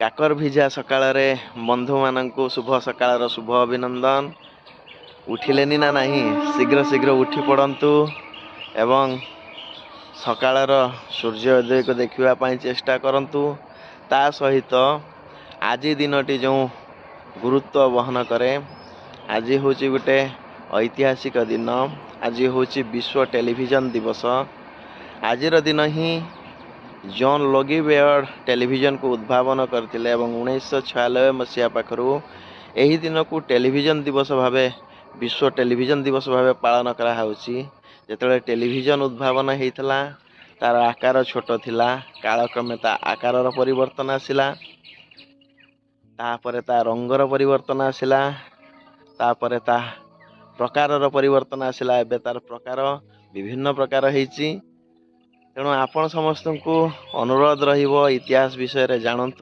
काकर भिजा सकाळ बंधु मानू शुभ सकाळ शुभ अभिनंदन। उठिलेनी ना नहीं शीघ्र शीघ्र उठी पड़तु एवं सकाळर सूर्योदय को देखा चेष्टा करंतु। ता सहित आज दिनटी जो गुरुत्व वहन करे, आज हूँ गोटे ऐतिहासिक दिन। आज हूँ विश्व टेलीविजन दिवस। आजिर दिन ही जॉन लोगीवेयर टेलीविजन को उद्भावन करते 1996 मसीहा पाखरु यही दिन को टेलीविजन दिवस भावे विश्व टेलीविजन दिवस भावे पालन करा होउची। जेतले टेलीविजन उद्भावन होता तार आकार छोट थिला, कालक्रमे ता आकार परिवर्तन आसिला, तापरे ता रंगर परिवर्तन आसिला, तापरे ता प्रकार परिवर्तन आसिला। एबे तार प्रकार विभिन्न प्रकार होईची। तेणु आपण समस्त को अनुरोध रहिबो इतिहास विषय रे जानतु।